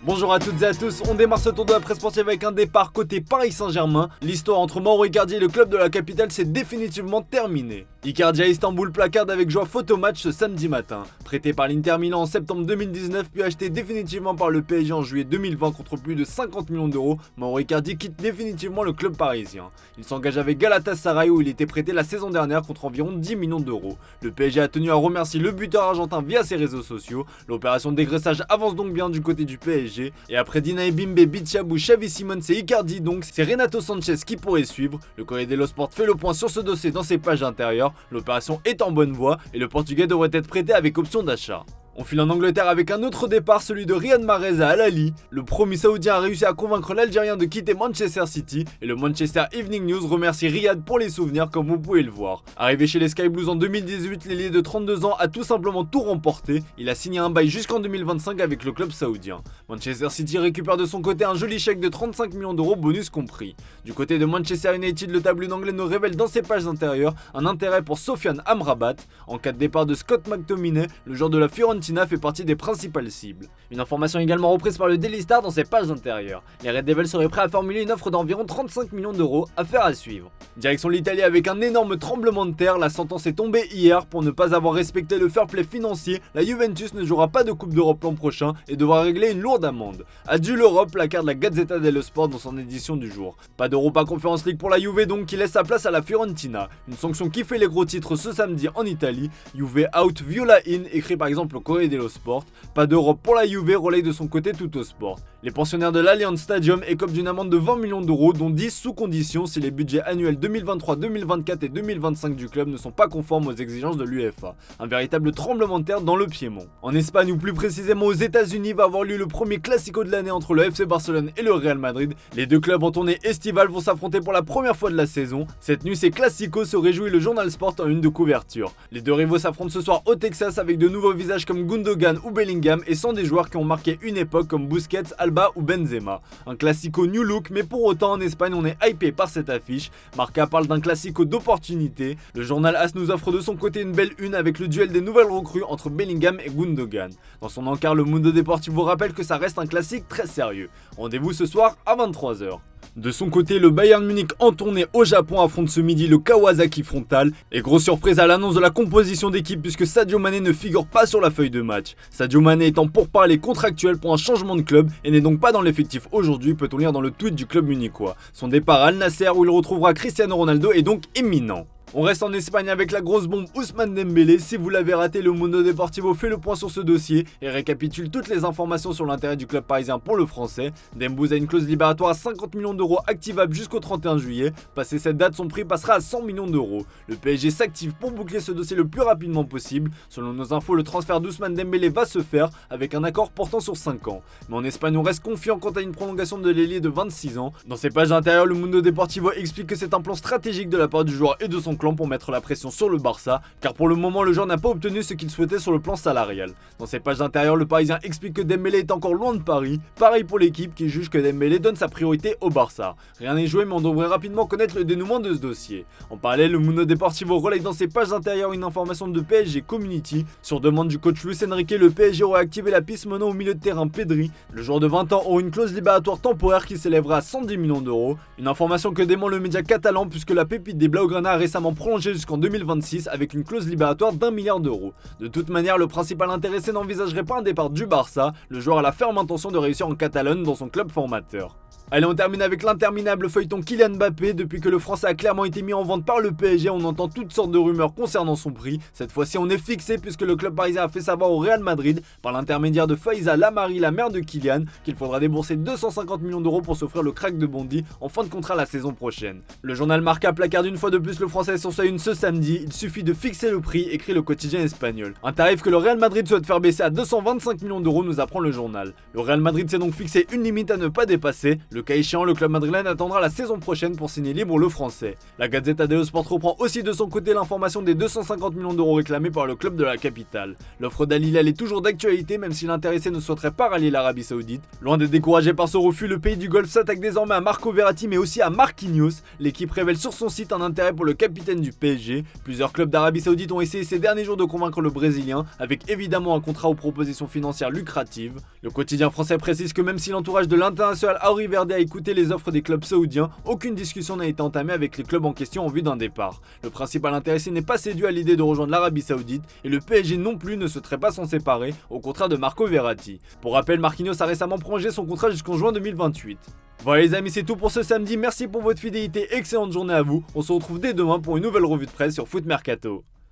Bonjour à toutes et à tous, on démarre ce tour de la presse sportive avec un départ côté Paris Saint-Germain. L'histoire entre Mauro Icardi et le club de la capitale s'est définitivement terminée. Icardi à Istanbul placarde avec joie photomatch ce samedi matin. Prêté par l'Inter Milan en septembre 2019 puis acheté définitivement par le PSG en juillet 2020 contre plus de 50 millions d'euros, Mauro Icardi quitte définitivement le club parisien. Il s'engage avec Galatasaray où il était prêté la saison dernière contre environ 10 millions d'euros. Le PSG a tenu à remercier le buteur argentin via ses réseaux sociaux. L'opération dégraissage avance donc bien du côté du PSG. Et après Dinaé Bimbe, Bichabou, Xavi Simons et Icardi donc, c'est Renato Sanchez qui pourrait suivre. Le Corriere dello Sport fait le point sur ce dossier dans ses pages intérieures. L'opération est en bonne voie et le Portugais devrait être prêté avec option d'achat. On file en Angleterre avec un autre départ, celui de Riyad Mahrez à Al Ahly. Le promu saoudien a réussi à convaincre l'Algérien de quitter Manchester City et le Manchester Evening News remercie Riyad pour les souvenirs comme vous pouvez le voir. Arrivé chez les Sky Blues en 2018, l'ailier de 32 ans a tout simplement tout remporté. Il a signé un bail jusqu'en 2025 avec le club saoudien. Manchester City récupère de son côté un joli chèque de 35 millions d'euros bonus compris. Du côté de Manchester United, le tabloïd anglais nous révèle dans ses pages intérieures un intérêt pour Sofiane Amrabat. En cas de départ de Scott McTominay, le joueur de la Fiorentina fait partie des principales cibles. Une information également reprise par le Daily Star dans ses pages intérieures. Les Red Devils seraient prêts à formuler une offre d'environ 35 millions d'euros, affaire à suivre. Direction l'Italie avec un énorme tremblement de terre, la sentence est tombée hier. Pour ne pas avoir respecté le fair play financier, la Juventus ne jouera pas de Coupe d'Europe l'an prochain et devra régler une lourde amende. Adieu l'Europe, placard de la Gazzetta dello Sport dans son édition du jour. Pas d'Europa Conference League pour la Juve donc qui laisse sa place à la Fiorentina. Une sanction qui fait les gros titres ce samedi en Italie. Juve out, Viola in, écrit par exemple au Corriere dello Sport. Pas d'Europe pour la Juve, relaye de son côté Tuttosport. Les pensionnaires de l'Allianz Stadium écopent d'une amende de 20 millions d'euros, dont 10 sous condition si les budgets annuels 2023, 2024 et 2025 du club ne sont pas conformes aux exigences de l'UEFA. Un véritable tremblement de terre dans le Piémont. En Espagne ou plus précisément aux États-Unis va avoir lieu le premier Classico de l'année entre le FC Barcelone et le Real Madrid. Les deux clubs en tournée estivale vont s'affronter pour la première fois de la saison. Cette nuit c'est Classico, se réjouit le journal Sport en une de couverture. Les deux rivaux s'affrontent ce soir au Texas avec de nouveaux visages comme Gundogan ou Bellingham et sans des joueurs qui ont marqué une époque comme Busquets, Alba ou Benzema. Un classico new look, mais pour autant en Espagne on est hypé par cette affiche. Marca parle d'un classico d'opportunité. Le journal AS nous offre de son côté une belle une avec le duel des nouvelles recrues entre Bellingham et Gundogan. Dans son encart, le Mundo Deportivo rappelle que ça reste un classique très sérieux. Rendez-vous ce soir à 23h. De son côté, le Bayern Munich en tournée au Japon affronte ce midi le Kawasaki Frontale. Et grosse surprise à l'annonce de la composition d'équipe puisque Sadio Mané ne figure pas sur la feuille de match. Sadio Mané étant pourparlers contractuels pour un changement de club et n'est donc pas dans l'effectif aujourd'hui, peut-on lire dans le tweet du club munichois. Son départ à Al Nasser où il retrouvera Cristiano Ronaldo est donc imminent. On reste en Espagne avec la grosse bombe Ousmane Dembélé. Si vous l'avez raté, le Mundo Deportivo fait le point sur ce dossier et récapitule toutes les informations sur l'intérêt du club parisien pour le français. Dembouz a une clause libératoire à 50 millions d'euros activable jusqu'au 31 juillet. Passé cette date, son prix passera à 100 millions d'euros. Le PSG s'active pour boucler ce dossier le plus rapidement possible. Selon nos infos, le transfert d'Ousmane Dembélé va se faire avec un accord portant sur 5 ans. Mais en Espagne, on reste confiant quant à une prolongation de l'ailier de 26 ans. Dans ses pages intérieures, le Mundo Deportivo explique que c'est un plan stratégique de la part du joueur et de son pour mettre la pression sur le Barça, car pour le moment le joueur n'a pas obtenu ce qu'il souhaitait sur le plan salarial. Dans ses pages intérieures, le Parisien explique que Dembélé est encore loin de Paris, pareil pour l'équipe qui juge que Dembélé donne sa priorité au Barça. Rien n'est joué mais on devrait rapidement connaître le dénouement de ce dossier. En parallèle, le Mundo Deportivo relaye dans ses pages intérieures une information de PSG Community. Sur demande du coach Luis Enrique, le PSG aurait activé la piste menant au milieu de terrain Pedri. Le joueur de 20 ans aura une clause libératoire temporaire qui s'élèvera à 110 millions d'euros. Une information que dément le média catalan puisque la pépite des Blaugrana a récemment prolongé jusqu'en 2026 avec une clause libératoire d'1 milliard d'euros. De toute manière, le principal intéressé n'envisagerait pas un départ du Barça. Le joueur a la ferme intention de réussir en Catalogne dans son club formateur. Allez, on termine avec l'interminable feuilleton Kylian Mbappé. Depuis que le Français a clairement été mis en vente par le PSG, on entend toutes sortes de rumeurs concernant son prix. Cette fois-ci, on est fixé puisque le club parisien a fait savoir au Real Madrid, par l'intermédiaire de Faiza Lamari, la mère de Kylian, qu'il faudra débourser 250 millions d'euros pour s'offrir le crack de Bondy en fin de contrat la saison prochaine. Le journal Marca placarde une fois de plus le Français sur sa une ce samedi. Il suffit de fixer le prix, écrit le quotidien espagnol. Un tarif que le Real Madrid souhaite faire baisser à 225 millions d'euros, nous apprend le journal. Le Real Madrid s'est donc fixé une limite à ne pas dépasser. Le cas échéant, le club madrilène attendra la saison prochaine pour signer libre le français. La Gazzetta dello Sport reprend aussi de son côté l'information des 250 millions d'euros réclamés par le club de la capitale. L'offre d'Al Hilal est toujours d'actualité même si l'intéressé ne souhaiterait pas rallier l'Arabie Saoudite. Loin d'être découragé par ce refus, le pays du Golfe s'attaque désormais à Marco Verratti mais aussi à Marquinhos. L'équipe révèle sur son site un intérêt pour le capitaine capitaine du PSG. Plusieurs clubs d'Arabie Saoudite ont essayé ces derniers jours de convaincre le Brésilien, avec évidemment un contrat aux propositions financières lucratives. Le quotidien français précise que même si l'entourage de l'international Auri Verde a écouté les offres des clubs saoudiens, aucune discussion n'a été entamée avec les clubs en question en vue d'un départ. Le principal intéressé n'est pas séduit à l'idée de rejoindre l'Arabie Saoudite et le PSG non plus ne souhaiterait pas s'en séparer, au contraire de Marco Verratti. Pour rappel, Marquinhos a récemment prolongé son contrat jusqu'en juin 2028. Voilà les amis, c'est tout pour ce samedi, merci pour votre fidélité, excellente journée à vous, on se retrouve dès demain pour une nouvelle revue de presse sur Foot Mercato.